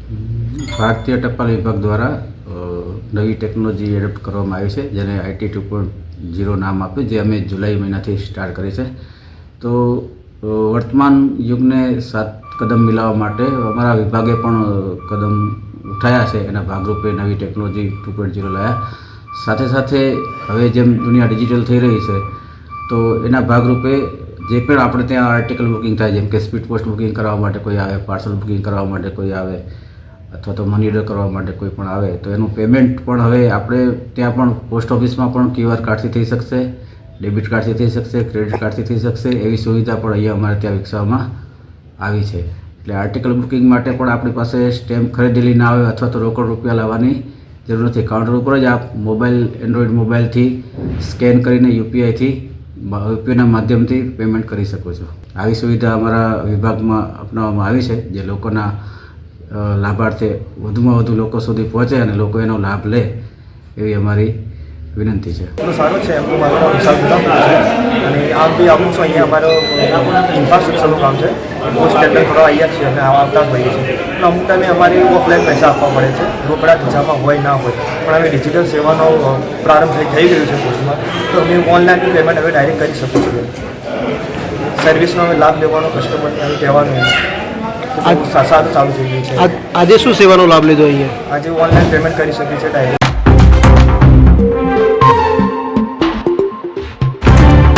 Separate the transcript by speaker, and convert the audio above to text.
Speaker 1: ભારતીય ટપાલ વિભાગ દ્વારા નવી ટેકનોલોજી એડોપ્ટ કરવામાં આવી છે, જેને IT 2.0 નામ આપ્યું, જે અમે જુલાઈ મહિનાથી સ્ટાર્ટ કરી છે. તો વર્તમાન યુગને સાત કદમ મિલાવવા માટે અમારા વિભાગે પણ કદમ ઉઠાયા છે. એના ભાગરૂપે નવી ટેકનોલોજી 2.0 લાવ્યા. સાથે સાથે હવે જેમ દુનિયા ડિજિટલ થઈ રહી છે, તો એના ભાગરૂપે જે પણ આપણે ત્યાં આર્ટિકલ બુકિંગ થાય, જેમ કે સ્પીડ પોસ્ટ બુકિંગ કરવા માટે કોઈ આવે, પાર્સલ બુકિંગ કરવા માટે કોઈ આવે, અથવા તો મની ઓર્ડર કરવા માટે કોઈ પણ આવે, તો એનું પેમેન્ટ પણ હવે આપણે ત્યાં પણ પોસ્ટ ઓફિસમાં પણ QR કાર્ડથી થઈ શકશે, ડેબિટ કાર્ડથી થઈ શકશે, ક્રેડિટ કાર્ડથી થઈ શકશે. એવી સુવિધા પણ અહીંયા અમારે ત્યાં વિકસાવવામાં આવી છે. એટલે આર્ટિકલ બુકિંગ માટે પણ આપણી પાસે સ્ટેમ્પ ખરીદેલી ના આવે અથવા તો રોકડ રૂપિયા લાવવાની જરૂર નથી. કાઉન્ટર ઉપર જ આપ મોબાઈલ, એન્ડ્રોઈડ મોબાઈલથી સ્કેન કરીને યુપીઆઈના માધ્યમથી પેમેન્ટ કરી શકો છો. આવી સુવિધા અમારા વિભાગમાં અપનાવવામાં આવી છે, જે લોકોના લાભાર્થે વધુમાં વધુ લોકો સુધી પહોંચે અને લોકો એનો લાભ લે, એવી અમારી વિનંતી છે.
Speaker 2: સારું છે. એમ તો મારું નામ વિશાલ ગુલામપુર છે અને આમ બી આવું છું. અહીંયા અમારું ઇન્ફ્રાસ્ટ્રક્ચરનું કામ છે. પોસ્ટ ટેન્ડર કરવા આવ્યા છીએ અને આવતા હોઈએ છીએ. પણ અમુક ટાઈમે અમારે ઓફલાઈન પૈસા આપવા પડે છે, રોકડા ખિસ્સામાં હોય ના હોય. પણ હવે ડિજિટલ સેવાનો પ્રારંભ થઈ ગયો છે પોસ્ટમાં, તો અમે ઓનલાઈન પેમેન્ટ હવે ડાયરેક્ટ કરી શકું છું. સર્વિસનો હવે લાભ લેવાનો કસ્ટમરને હવે કહેવાનું સારું ચાલુ થઈ ગયું છે.
Speaker 3: આજે શું સેવાનો લાભ લીધો અહીંયા?
Speaker 2: આજે ઓનલાઈન પેમેન્ટ કરી શકીએ છીએ ડાયરેક્ટ.